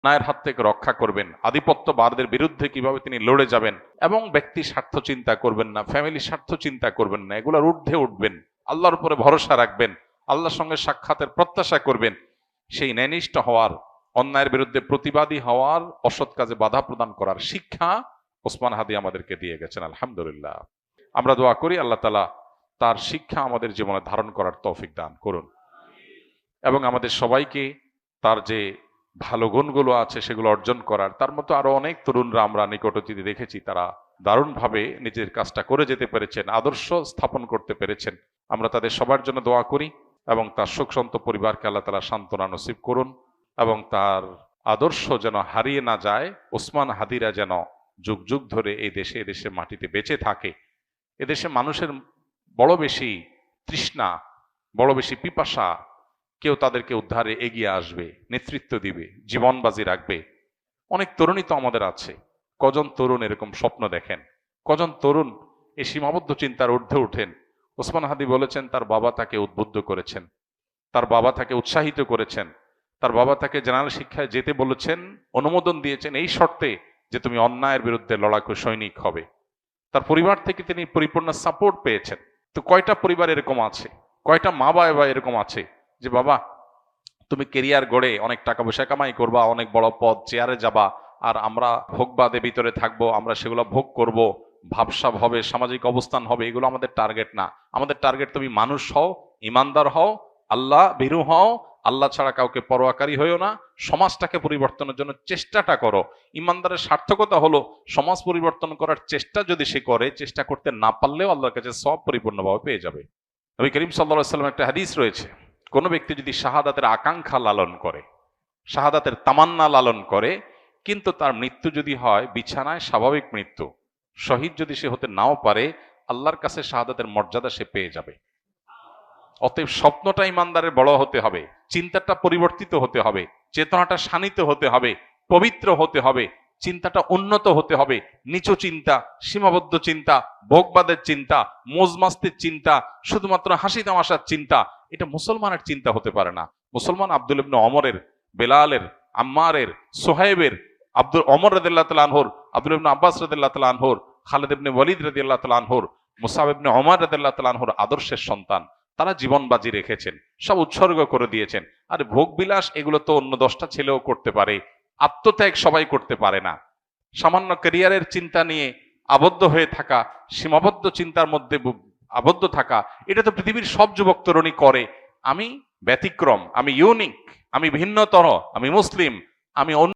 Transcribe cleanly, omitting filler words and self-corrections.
অন্যায়ের হাত থেকে রক্ষা করবেন, আধিপত্যবাদীদের বিরুদ্ধে কিভাবে তিনি লড়ে যাবেন, এবং ব্যক্তি স্বার্থ চিন্তা করবেন না, ফ্যামিলি স্বার্থ চিন্তা করবেন না, এগুলোর ঊর্ধ্বে উঠবেন, আল্লাহর উপরে ভরসা রাখবেন, আল্লাহর সঙ্গে সাক্ষাতের প্রত্যাশা করবেন। সেই ন্যায়নিষ্ঠ হওয়ার, অন্যায়ের বিরুদ্ধে প্রতিবাদী হওয়ার, অসৎ কাজে বাধা প্রদান করার শিক্ষা ওসমান হাদি আমাদেরকে দিয়ে গেছেন। আলহামদুলিল্লাহ, আমরা দোয়া করি আল্লাহ তাআলা তার শিক্ষা আমাদের জীবনে ধারণ করার তৌফিক দান করুন, এবং আমাদের সবাইকে তার যে ভালো গুণগুলো আছে সেগুলো অর্জন করার। তার মতো আরো অনেক তরুণরা আমরা নিকট অতীতে দেখেছি, তারা দারুণভাবে নিজের কাজটা করে যেতে পেরেছেন, আদর্শ স্থাপন করতে পেরেছেন। আমরা তাদের সবার জন্য দোয়া করি, এবং তার শোকসন্ত পরিবারকে আল্লাহ তাআলা সান্ত্বনা নসিব করুন, এবং তার আদর্শ যেন হারিয়ে না যায়। ওসমান হাদিরা যেন যুগ যুগ ধরে এই দেশে, এদেশের মাটিতে বেঁচে থাকে। এদেশে মানুষের বড় বেশি তৃষ্ণা, বড় বেশি পিপাসা, কেউ তাদেরকে উদ্ধারে এগিয়ে আসবে, নেতৃত্ব দিবে, জীবন বাজি রাখবে। অনেক তরুণী তো আমাদের আছে, কজন তরুণ এরকম স্বপ্ন দেখেন, কজন তরুণ এই সীমাবদ্ধ চিন্তার ঊর্ধ্বে উঠেন। ওসমান হাদি বলেছেন তার বাবা তাকে উদ্বুদ্ধ করেছেন, তার বাবা তাকে উৎসাহিত করেছেন, তার বাবা তাকে জেনারেল শিক্ষায় যেতে বলেছেন, অনুমোদন দিয়েছেন এই শর্তে যে তুমি অন্যায়ের বিরুদ্ধে লড়াকু সৈনিক হবে। তার পরিবার থেকে তিনি পরিপূর্ণ সাপোর্ট পেয়েছেন। তো কয়টা পরিবার এরকম আছে, কয়টা মা বাবা এরকম আছে যে বাবা তুমি কেরিয়ার গড়ে অনেক টাকা পয়সা কামাই করবা, অনেক বড় পদ চেয়ারে যাবা, আর আমরা ভোগবাদে ভিতরে থাকবো, আমরা সেগুলো ভোগ করব, ভাবসাব হবে, সামাজিক অবস্থান হবে, এগুলো আমাদের টার্গেট না। আমাদের টার্গেট তুমি মানুষ হও, ইমানদার হও, আল্লাহ ভীরু হও, আল্লাহ ছাড়া কাউকে পরোয়াকারী হইও না, সমাজটাকে পরিবর্তনের জন্য চেষ্টাটা করো। ইমানদারের সার্থকতা হলো সমাজ পরিবর্তন করার চেষ্টা যদি সে করে, চেষ্টা করতে না পারলেও আল্লাহর কাছে সব পরিপূর্ণভাবে পেয়ে যাবে। নবী করিম সাল্লাল্লাহু আলাইহি ওয়াসাল্লাম একটা হাদিস রয়েছে, কোন ব্যক্তি যদি শাহাদাতের আকাঙ্ক্ষা লালন করে, শাহাদাতের তামান্না লালন করে, কিন্তু তার মৃত্যু যদি হয় বিছানায় স্বাভাবিক মৃত্যু, শহীদ যদি সে হতে নাও পারে, আল্লাহর কাছে শাহাদাতের মর্যাদা সে পেয়ে যাবে। অতএব স্বপ্নটা ইমানদারের বড় হতে হবে, চিন্তাটা পরিবর্তিত হতে হবে, চেতনাটা শানিত হতে হবে, পবিত্র হতে হবে, চিন্তাটা উন্নত হতে হবে। নিচু চিন্তা, সীমাবদ্ধ চিন্তা, ভোগবাদের চিন্তা, মোজমাস্তির চিন্তা, শুধুমাত্র হাসি তামাশার চিন্তা, এটা মুসলমানের চিন্তা হতে পারে না। মুসলমান আব্দুল ইবনে ওমরের, বেলালের, আম্মারের, সোহাইবের, আব্দুল ওমর রাদিয়াল্লাহু তাআলা আনহুর, আব্দুল ইবনে আব্বাস রাদিয়াল্লাহু তাআলা আনহুর, খালিদ ইবনে ওয়ালিদ রাদিয়াল্লাহু তাআলা আনহুর, মুসআব ইবনে ওমর রাদিয়াল্লাহু তাআলা আনহুর আদর্শের সন্তান। তারা জীবন বাজি রেখেছেন, সব উৎসর্গ করে দিয়েছেন। আর ভোগ বিলাস এগুলো তো অন্য 10টা ছেলেও করতে পারে, আত্মত্যাগ সবাই করতে পারে না। সামান্য ক্যারিয়ারের চিন্তা নিয়ে আবদ্ধ হয়ে থাকা, সীমাবদ্ধ চিন্তার মধ্যে আবদ্ধ থাকা, এটা তো পৃথিবীর সব যুবক তরুণী করে। আমি ব্যতিক্রম, আমি ইউনিক, আমি ভিন্নতর, আমি মুসলিম, আমি